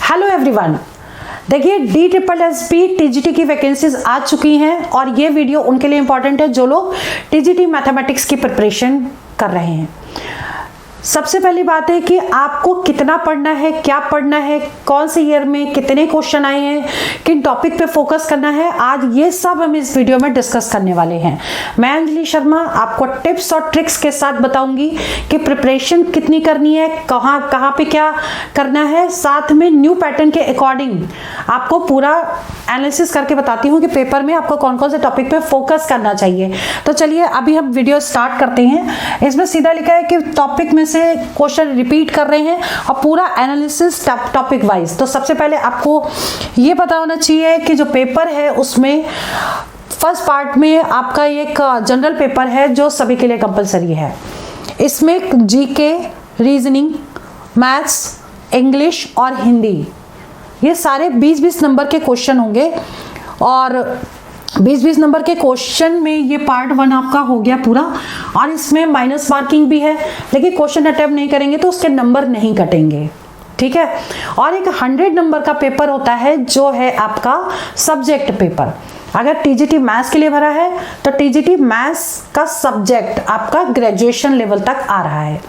Hello everyone, देखिए DSSB TGT की vacancies आ चुकी हैं और ये वीडियो उनके लिए इंपॉर्टेंट है जो लोग TGT मैथमेटिक्स की प्रिपरेशन कर रहे हैं। सबसे पहली बात है कि आपको कितना पढ़ना है, क्या पढ़ना है, कौन से ईयर में कितने क्वेश्चन आए हैं, किन टॉपिक पे फोकस करना है, आज ये सब हम इस वीडियो में डिस्कस करने वाले हैं। मैं अंजलि शर्मा आपको टिप्स और ट्रिक्स के साथ बताऊंगी कि प्रिपरेशन कितनी करनी है, कहाँ पे क्या करना है, साथ में न्यू पैटर्न के अकॉर्डिंग आपको पूरा एनालिसिस करके बताती हूँ कि पेपर में आपको कौन कौन से टॉपिक पे फोकस करना चाहिए। तो चलिए अभी हम वीडियो स्टार्ट करते हैं। इसमें सीधा लिखा है कि टॉपिक में से क्वेश्चन रिपीट कर रहे हैं और पूरा एनालिसिस टॉपिक वाइज। तो सबसे पहले आपको ये पता होना चाहिए कि जो पेपर है उसमें फर्स्ट पार्ट में आपका एक जनरल पेपर है जो सभी के लिए कंपलसरी है। इसमें जीके, रीजनिंग, मैथ्स, इंग्लिश और हिंदी, ये सारे 20-20 नंबर के क्वेश्चन होंगे और 20-20 नंबर के क्वेश्चन में ये पार्ट 1 आपका हो गया पूरा। और इसमें माइनस मार्किंग भी है, लेकिन क्वेश्चन अटेम्प्ट नहीं करेंगे तो उसके नंबर नहीं कटेंगे, ठीक है। और एक 100 नंबर का पेपर होता है जो है आपका सब्जेक्ट पेपर। अगर TGT मैथ्स के लिए भरा है तो TGT मैथ्स का सब्जेक्ट आपका ग्रेजुएशन लेवल तक आ रहा है।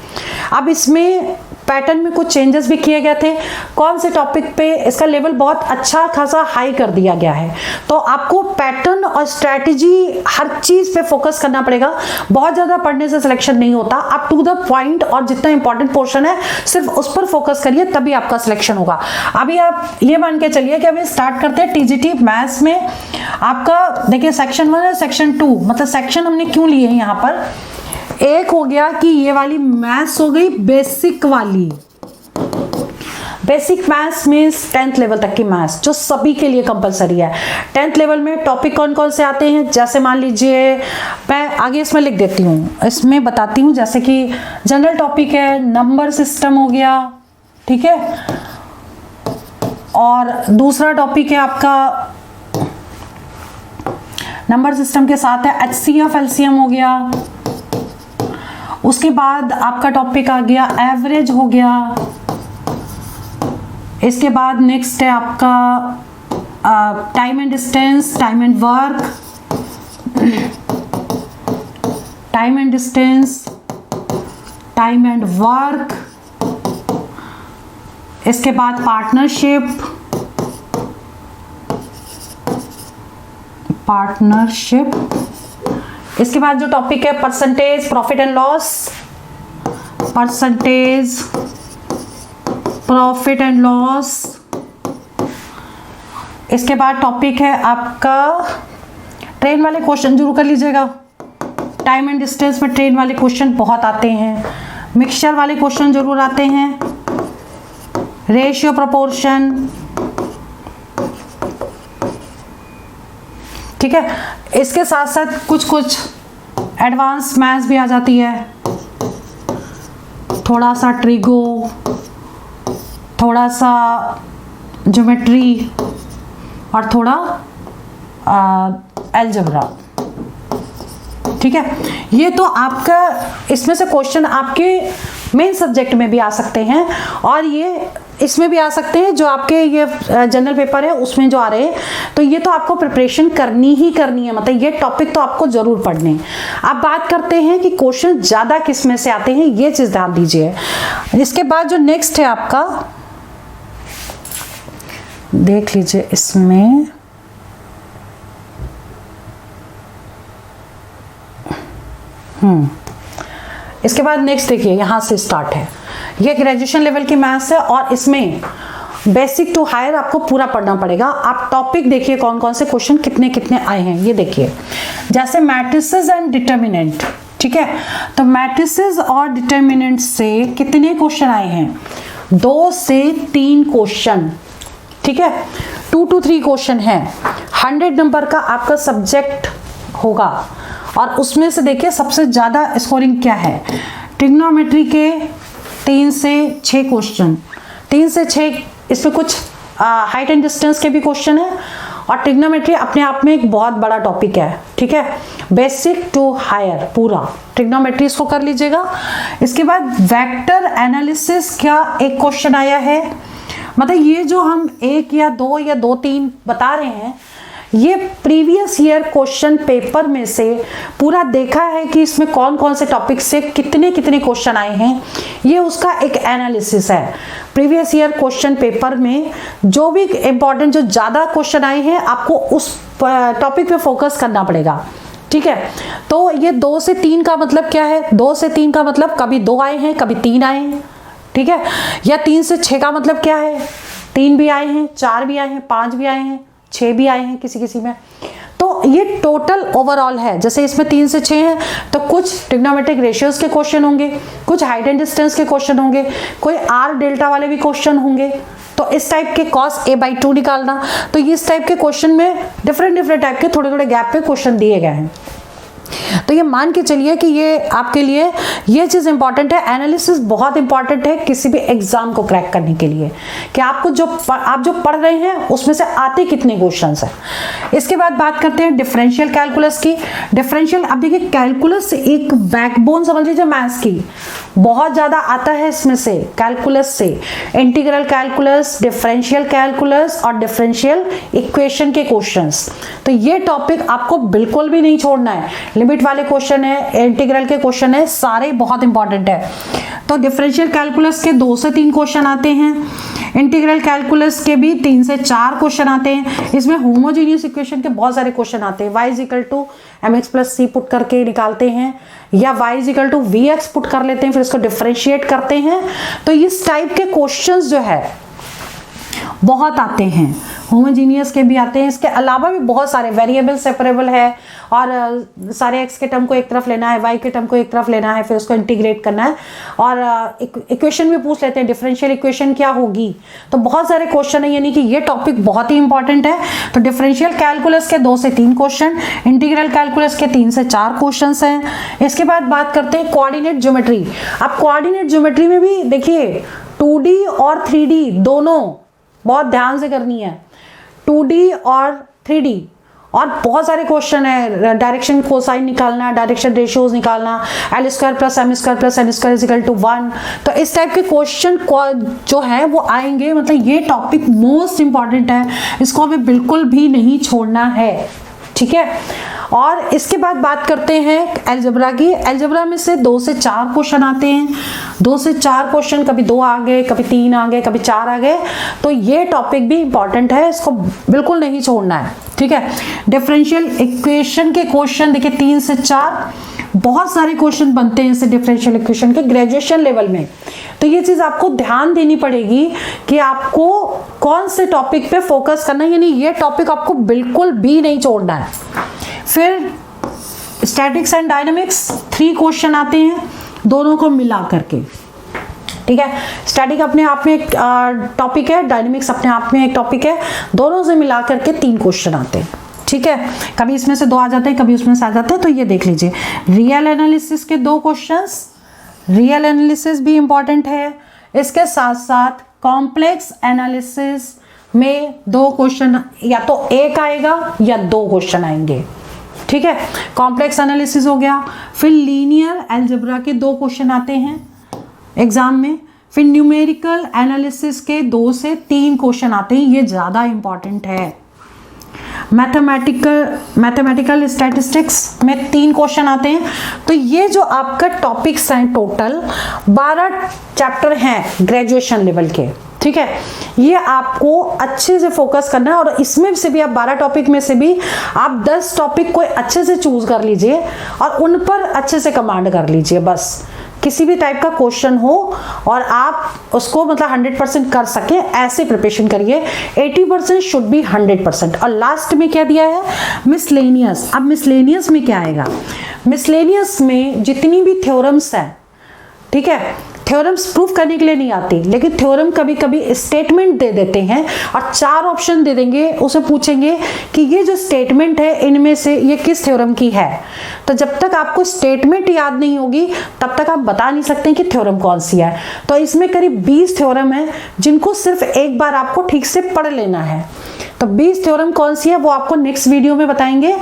अब इसमें पैटर्न में कुछ चेंजेस भी किए गए थे। कौन से टॉपिक पे इसका लेवल बहुत अच्छा खासा हाई कर दिया गया है, तो आपको पैटर्न और स्ट्रैटेजी हर चीज पे फोकस करना पड़ेगा। बहुत ज्यादा पढ़ने से सिलेक्शन नहीं होता, आप टू द पॉइंट और जितना इंपॉर्टेंट पोर्शन है सिर्फ उस पर फोकस करिए, तभी आपका सिलेक्शन होगा। अभी आप ये मान के चलिए कि अभी स्टार्ट करते हैं TGT मैथ्स में। आपका देखिए सेक्शन 1 है, सेक्शन 2, मतलब सेक्शन हमने क्यों लिए हैं यहाँ पर। एक हो गया कि ये वाली मैथ्स हो गई बेसिक वाली। Basic maths means 10th level तक की मैथ्स जो सभी के लिए कंपलसरी है। 10th लेवल में टॉपिक कौन कौन से आते हैं, जैसे मान लीजिए मैं आगे इसमें लिख देती हूँ, इसमें बताती हूँ। जैसे कि जनरल टॉपिक है, नंबर सिस्टम हो गया, ठीक है। और दूसरा टॉपिक है आपका नंबर सिस्टम के साथ है HCF LCM हो गया। उसके बाद आपका टॉपिक आ गया एवरेज हो गया। इसके बाद नेक्स्ट है आपका time and distance, time and work, time and distance, time and work. इसके बाद पार्टनरशिप, इसके बाद जो टॉपिक है percentage, profit and loss, percentage, profit and loss. इसके बाद टॉपिक है आपका ट्रेन वाले क्वेश्चन जरूर कर लीजिएगा। टाइम एंड डिस्टेंस में ट्रेन वाले क्वेश्चन बहुत आते हैं। मिक्सचर वाले क्वेश्चन जरूर आते हैं। रेशियो, प्रोपोर्शन, ठीक है। इसके साथ साथ कुछ एडवांस मैथ्स भी आ जाती है, थोड़ा सा ट्रिगो, थोड़ा सा ज्योमेट्री और थोड़ा अलजेब्रा, ठीक है। ये तो आपका इसमें से क्वेश्चन आपके मेन सब्जेक्ट में भी आ सकते हैं और ये इसमें भी आ सकते हैं जो आपके ये जनरल पेपर है उसमें जो आ रहे हैं। तो ये तो आपको प्रिपरेशन करनी ही करनी है, मतलब ये टॉपिक तो आपको जरूर पढ़ने हैं। अब बात करते हैं कि क्वेश्चन ज्यादा किस में से आते हैं, ये चीज ध्यान दीजिए। इसके बाद जो नेक्स्ट है आपका, देख लीजिए इसमें इसके बाद नेक्स्ट देखिए यहां से स्टार्ट है। ये ग्रेजुएशन लेवल की मैथ्स है और इसमें बेसिक टू हायर आपको पूरा पढ़ना पड़ेगा। आप टॉपिक देखिए कौन कौन से क्वेश्चन कितने कितने आए हैं, ये देखिए। जैसे मैट्रिसेस एंड डिटर्मिनेंट, ठीक है। तो मैट्रिसेस और डिटर्मिनेंट से कितने क्वेश्चन आए हैं, 2 से 3 क्वेश्चन, ठीक है। 2 to 3 क्वेश्चन है। 100 नंबर का आपका सब्जेक्ट होगा और उसमें से देखिए सबसे ज्यादा स्कोरिंग क्या है। ट्रिग्नोमेट्री के 3 से 6 क्वेश्चन, 3 से 6, इसमें कुछ हाइट एंड डिस्टेंस के भी क्वेश्चन है और ट्रिग्नोमेट्री अपने आप में एक बहुत बड़ा टॉपिक है, ठीक है। बेसिक टू हायर पूरा ट्रिग्नोमेट्री इसको कर लीजिएगा। इसके बाद वेक्टर एनालिसिस का एक क्वेश्चन आया है, मतलब ये जो हम 1 या 2 या 2-3 बता रहे हैं, ये प्रीवियस ईयर क्वेश्चन पेपर में से पूरा देखा है कि इसमें कौन कौन से टॉपिक से कितने कितने क्वेश्चन आए हैं, ये उसका एक एनालिसिस है। प्रीवियस ईयर क्वेश्चन पेपर में जो भी इंपॉर्टेंट, जो ज़्यादा क्वेश्चन आए हैं, आपको उस टॉपिक पे फोकस करना पड़ेगा, ठीक है। तो ये 2 से 3 का मतलब क्या है? 2 से 3 का मतलब कभी 2 आए हैं, कभी 3 आए हैं, ठीक है। या 3 से 6 का मतलब क्या है? 3 भी आए हैं, 4 भी आए हैं, 5 भी आए हैं, 6 भी आए हैं किसी किसी में। तो ये टोटल ओवरऑल है। जैसे इसमें 3 से 6 हैं तो कुछ ट्रिग्नोमेट्रिक रेशियोज के क्वेश्चन होंगे, कुछ हाइट एंड डिस्टेंस के क्वेश्चन होंगे, कोई आर डेल्टा वाले भी क्वेश्चन होंगे। तो इस टाइप के cos a/2 निकालना, तो इस टाइप के क्वेश्चन में डिफरेंट टाइप के थोड़े थोड़े गैप पे क्वेश्चन दिए गए हैं। तो ये मान के चलिए कि ये आपके लिए ये चीज़ इंपॉर्टेंट है। एनालिसिस बहुत इंपॉर्टेंट है किसी भी एग्जाम को क्रैक करने के लिए, कि आपको आप जो पढ़ रहे हैं उसमें से आते कितने क्वेश्चंस हैं। इसके बाद बात करते हैं डिफरेंशियल कैलकुलस की। डिफरेंशियल, अब देखिए कैलकुलस एक बैकबोन समझ लीजिए मैथ्स की, बहुत ज़्यादा आता है इसमें से, कैलकुलस से। इंटीग्रल कैलकुलस, डिफरेंशियल कैलकुलस और डिफरेंशियल इक्वेशन के क्वेश्चंस, तो ये टॉपिक आपको बिल्कुल भी नहीं छोड़ना है। लिमिट वाले क्वेश्चन है, इंटीग्रल के क्वेश्चन है, सारे बहुत इंपॉर्टेंट है। तो डिफरेंशियल कैलकुलस के 2 से 3 क्वेश्चन आते हैं, इंटीग्रल कैलकुलस के भी 3 से 4 क्वेश्चन आते हैं। इसमें होमोजेनियस इक्वेशन के बहुत सारे क्वेश्चन आते हैं। y = mx + c पुट करके निकालते हैं, या y = vx पुट कर लेते हैं, फिर इसको डिफरेंशिएट करते हैं। तो इस टाइप के क्वेश्चंस जो है बहुत आते हैं, होमोजीनियस के भी आते हैं। इसके अलावा भी बहुत सारे वेरिएबल सेपरेबल है, और सारे x के टर्म को एक तरफ लेना है, y के टर्म को एक तरफ लेना है, फिर उसको इंटीग्रेट करना है, और इक्वेशन भी पूछ लेते हैं, डिफरेंशियल इक्वेशन क्या होगी। तो बहुत सारे क्वेश्चन है, यानी कि ये टॉपिक बहुत ही इंपॉर्टेंट है। तो डिफरेंशियल कैलकुलस के 2 से 3 क्वेश्चन, इंटीग्रल कैलकुलस के 3 से 4 क्वेश्चन हैं। इसके बाद बात करते हैं कोऑर्डिनेट ज्योमेट्री। अब कोऑर्डिनेट ज्योमेट्री में भी देखिए 2D और 3D दोनों बहुत ध्यान से करनी है, 2D और 3D, और बहुत सारे क्वेश्चन है। डायरेक्शन कोसाइन निकालना, डायरेक्शन रेशियोज निकालना, l² + m² + n² = 1। तो इस टाइप के क्वेश्चन जो है वो आएंगे, मतलब ये टॉपिक मोस्ट इंपॉर्टेंट है, इसको हमें बिल्कुल भी नहीं छोड़ना है, ठीक है। और इसके बाद बात करते हैं अलजेब्रा की। अलजेब्रा में से 2 से 4 क्वेश्चन आते हैं। 2 से 4 क्वेश्चन, कभी 2 आ गए, कभी 3 आ गए, कभी 4 आ गए। तो ये टॉपिक भी इंपॉर्टेंट है, इसको बिल्कुल नहीं छोड़ना है, ठीक है। डिफरेंशियल इक्वेशन के क्वेश्चन देखिए 3 से 4 बहुत सारे क्वेश्चन बनते हैं इससे डिफरेंशियल इक्वेशन के ग्रेजुएशन लेवल में। तो ये चीज़ आपको ध्यान देनी पड़ेगी कि आपको कौन से टॉपिक पे फोकस करना है, यानी ये टॉपिक आपको बिल्कुल भी नहीं छोड़ना है। फिर स्टैटिक्स एंड डायनामिक्स 3 क्वेश्चन आते हैं, दोनों को मिला करके, ठीक है। स्टैटिक अपने आप में एक टॉपिक है, डायनामिक्स अपने आप में एक टॉपिक है, दोनों से मिला करके 3 क्वेश्चन आते हैं, ठीक है। कभी इसमें से 2 आ जाते हैं, कभी उसमें से आ जाते हैं। तो ये देख लीजिए, रियल एनालिसिस के 2 क्वेश्चंस, रियल एनालिसिस भी इंपॉर्टेंट है। इसके साथ साथ कॉम्प्लेक्स एनालिसिस में 2 क्वेश्चन, या तो 1 आएगा या 2 क्वेश्चन आएंगे, ठीक है। कॉम्प्लेक्स एनालिसिस हो गया। फिर लीनियर अलजेब्रा के 2 क्वेश्चन आते हैं एग्जाम में। फिर न्यूमेरिकल एनालिसिस के 2 से 3 क्वेश्चन आते हैं, ये ज़्यादा इंपॉर्टेंट है। मैथमेटिकल स्टैटिस्टिक्स में 3 क्वेश्चन आते हैं। तो ये जो आपका टॉपिक्स हैं, टोटल 12 चैप्टर हैं ग्रेजुएशन लेवल के, ठीक है। ये आपको अच्छे से फोकस करना है, और इसमें से भी आप 12 टॉपिक में से भी आप 10 टॉपिक कोई अच्छे से चूज कर लीजिए और उन पर अच्छे से कमांड कर लीजिए। बस किसी भी टाइप का क्वेश्चन हो और आप उसको मतलब 100% कर सके, ऐसे प्रिपरेशन करिए। 80% शुड बी 100%। और लास्ट में क्या दिया है, मिसलेनियस। अब मिसलेनियस में क्या आएगा, मिसलेनियस में जितनी भी थ्योरम्स हैं, ठीक है, थ्योरम्स प्रूफ करने के लिए नहीं आती, लेकिन थ्योरम कभी कभी स्टेटमेंट दे देते हैं और 4 ऑप्शन दे देंगे, उसे पूछेंगे कि ये जो स्टेटमेंट है इनमें से ये किस थ्योरम की है। तो जब तक आपको स्टेटमेंट याद नहीं होगी तब तक आप बता नहीं सकते कि थ्योरम कौन सी है। तो इसमें करीब 20 थ्योरम है जिनको सिर्फ एक बार आपको ठीक से पढ़ लेना है। तो तो 20 थ्योरम कौन सी है वो आपको नेक्स्ट वीडियो में बताएंगे।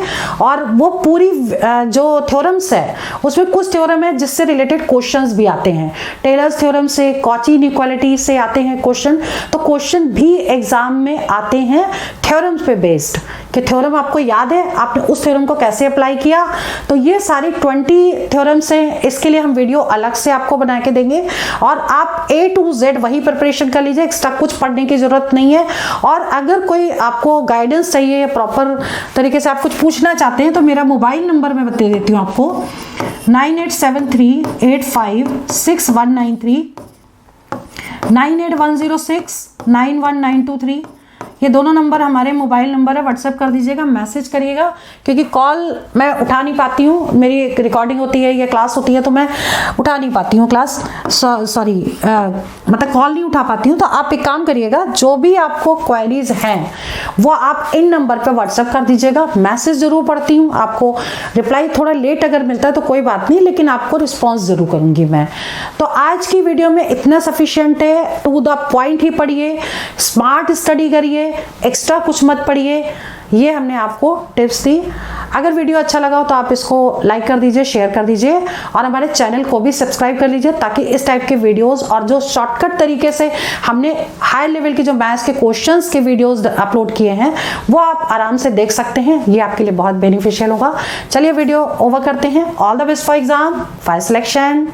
और वो पूरी जो थ्योरम्स है उसमें कुछ थ्योरम है जिससे रिलेटेड क्वेश्चंस भी आते हैं, टेलर्स थ्योरम से, कॉची इनइक्वालिटी से आते हैं क्वेश्चन। तो क्वेश्चन भी एग्जाम में आते हैं थ्योरम्स पे बेस्ड, कि थ्योरम आपको याद है, आपने उस थ्योरम को कैसे अप्लाई किया। तो ये सारी 20 थ्योरम्स हैं, इसके लिए हम वीडियो अलग से आपको बना के देंगे और आप A to Z वही प्रिपरेशन कर लीजिए, एक्स्ट्रा कुछ पढ़ने की जरूरत नहीं है। और अगर कोई आपको गाइडेंस चाहिए, प्रॉपर तरीके से आप कुछ पूछना चाहते हैं, तो मेरा मोबाइल नंबर मैं बता देती हूँ आपको, 9873856193, 9810691923। ये दोनों नंबर हमारे मोबाइल नंबर है, व्हाट्सएप कर दीजिएगा, मैसेज करिएगा, क्योंकि कॉल मैं उठा नहीं पाती हूँ, मेरी एक रिकॉर्डिंग होती है या क्लास होती है तो मैं उठा नहीं पाती हूँ क्लास, सॉरी मतलब कॉल नहीं उठा पाती हूँ। तो आप एक काम करिएगा, जो भी आपको क्वेरीज हैं वो आप इन नंबर पर व्हाट्सएप कर दीजिएगा। मैसेज जरूर पढ़ती हूँ, आपको रिप्लाई थोड़ा लेट अगर मिलता है तो कोई बात नहीं, लेकिन आपको रिस्पॉन्स जरूर करूँगी मैं। तो आज की वीडियो में इतना सफिशियंट है, टू द पॉइंट ही पढ़िए, स्मार्ट स्टडी करिए, एक्स्ट्रा कुछ मत पढ़िए। ये हमने आपको टिप्स दी। अगर वीडियो अच्छा लगा हो तो आप इसको लाइक कर दीजिए, शेयर कर दीजिए और हमारे चैनल को भी सब्सक्राइब कर लीजिए, ताकि इस टाइप के वीडियोस और जो शॉर्टकट तरीके से हमने हाई लेवल के जो मैथ्स के क्वेश्चंस के वीडियोस अपलोड किए हैं वो आप आराम से देख सकते हैं। ये आपके लिए बहुत बेनिफिशियल होगा। चलिए वीडियो ओवर करते हैं। All the best for exam, for selection.